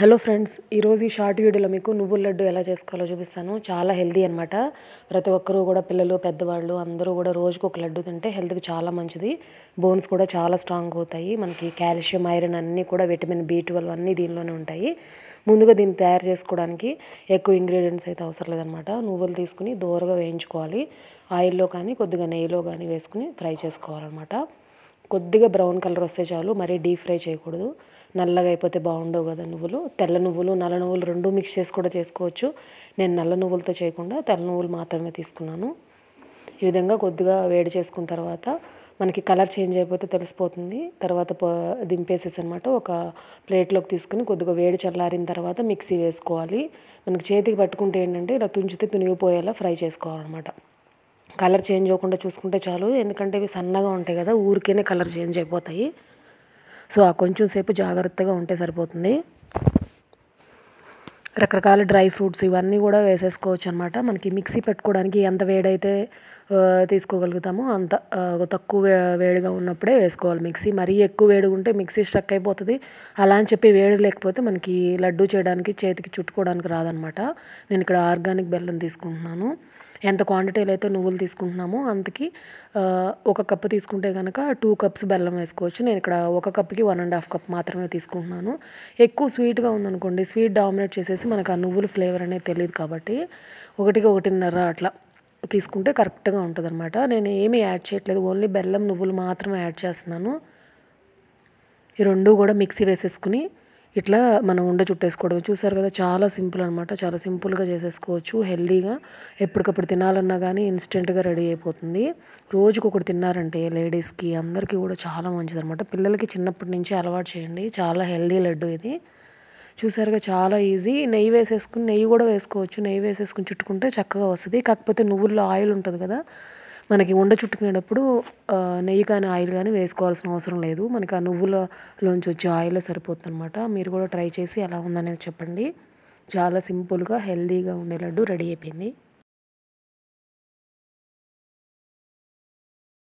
Hello friends, ఈరోజు ఈ short వీడియోలో మీకు నువ్వుల లడ్డు ఎలా చేసుకోవాలో చూపిస్తాను. చాలా హెల్తీ అనమాట. ప్రతి ఒక్కరూ కూడా, పిల్లలు పెద్దవాళ్ళు అందరూ కూడా రోజుకు ఒక లడ్డు తింటే హెల్త్కి చాలా మంచిది. బోన్స్ కూడా చాలా స్ట్రాంగ్ అవుతాయి. మనకి కాల్షియం, ఐరన్ అన్నీ కూడా, విటమిన్ B12 అన్నీ దీనిలోనే ఉంటాయి. ముందుగా దీన్ని తయారు చేసుకోవడానికి ఎక్కువ ఇంగ్రీడియంట్స్ అయితే అవసరం లేదనమాట. నువ్వులు తీసుకుని దోరగా వేయించుకోవాలి. ఆయిల్లో కానీ కొద్దిగా నెయ్యిలో కానీ వేసుకుని ఫ్రై చేసుకోవాలన్నమాట. కొద్దిగా బ్రౌన్ కలర్ వస్తే చాలు, మరీ డీప్ ఫ్రై చేయకూడదు. నల్లగా అయిపోతే బాగుండవు కదా నువ్వులు. తెల్ల నువ్వులు, నల్ల నువ్వులు రెండు మిక్స్ చేసి కూడా చేసుకోవచ్చు. నేను నల్ల నువ్వులతో చేయకుండా తెల్ల నువ్వులు మాత్రమే తీసుకున్నాను. ఈ విధంగా కొద్దిగా వేడి చేసుకున్న తర్వాత మనకి కలర్ చేంజ్ అయిపోతే తెలిసిపోతుంది. తర్వాత దింపేసేసి అనమాట ఒక ప్లేట్లోకి తీసుకుని కొద్దిగా వేడి చల్లారిన తర్వాత మిక్సీ వేసుకోవాలి. మనకి చేతికి పట్టుకుంటే ఏంటంటే ఇలా తుంచితే తునిగిపోయేలా ఫ్రై చేసుకోవాలన్నమాట. కలర్ చేంజ్ అవ్వకుండా చూసుకుంటే చాలు, ఎందుకంటే ఇవి సన్నగా ఉంటాయి కదా, ఊరికేనే కలర్ చేంజ్ అయిపోతాయి. సో ఆ కొంచెం సేపు జాగ్రత్తగా ఉంటే సరిపోతుంది. రకరకాల డ్రై ఫ్రూట్స్ ఇవన్నీ కూడా వేసేసుకోవచ్చు అనమాట. మనకి మిక్సీ పెట్టుకోవడానికి ఎంత వేడైతే తీసుకోగలుగుతామో అంత తక్కువ వేడిగా ఉన్నప్పుడే వేసుకోవాలి మిక్సీ. మరీ ఎక్కువ వేడిగా ఉంటే మిక్సీ స్ట్రక్ అయిపోతుంది. అలా అని చెప్పి వేడి లేకపోతే మనకి లడ్డు చేయడానికి చేతికి చుట్టుకోవడానికి రాదనమాట. నేను ఇక్కడ ఆర్గానిక్ బెల్లం తీసుకుంటున్నాను. ఎంత క్వాంటిటీలో అయితే నువ్వులు తీసుకుంటున్నామో అంతకి ఒక కప్పు తీసుకుంటే కనుక 2 కప్స్ బెల్లం వేసుకోవచ్చు. నేను ఇక్కడ ఒక కప్కి 1.5 కప్ మాత్రమే తీసుకుంటున్నాను. ఎక్కువ స్వీట్గా ఉందనుకోండి, స్వీట్ డామినేట్ చేసేసి మనకు ఆ నువ్వుల ఫ్లేవర్ అనేది తెలియదు కాబట్టి 1.5 అట్లా తీసుకుంటే కరెక్ట్గా ఉంటుంది అనమాట. నేను ఏమీ యాడ్ చేయట్లేదు, ఓన్లీ బెల్లం నువ్వులు మాత్రమే యాడ్ చేస్తున్నాను. ఈ రెండు కూడా మిక్సీ వేసేసుకుని ఇట్లా మనం ఉండ చుట్టేసుకోవడం. చూసారు కదా, చాలా సింపుల్ అనమాట. చాలా సింపుల్గా చేసేసుకోవచ్చు. హెల్తీగా ఎప్పటికప్పుడు తినాలన్నా కానీ ఇన్స్టెంట్గా రెడీ అయిపోతుంది. రోజుకొకటి తిన్నారంటే లేడీస్కి అందరికీ కూడా చాలా మంచిది అనమాట. పిల్లలకి చిన్నప్పటి నుంచి అలవాటు చేయండి. చాలా హెల్తీ లడ్డు ఇది. చూసారుగా, చాలా ఈజీ. నెయ్యి వేసేసుకుని, నెయ్యి కూడా వేసుకోవచ్చు. నెయ్యి వేసేసుకుని చుట్టుకుంటే చక్కగా వస్తుంది. కాకపోతే నువ్వుల్లో ఆయిల్ ఉంటుంది కదా, మనకి ఉండ చుట్టుకునేటప్పుడు నెయ్యి కానీ ఆయిల్ కానీ వేసుకోవాల్సిన అవసరం లేదు. మనకి ఆ నువ్వులలోంచి వచ్చే ఆయిలే సరిపోతుంది అనమాట. మీరు కూడా ట్రై చేసి ఎలా ఉందనేది చెప్పండి. చాలా సింపుల్గా హెల్తీగా ఉండే లడ్డు రెడీ అయిపోయింది.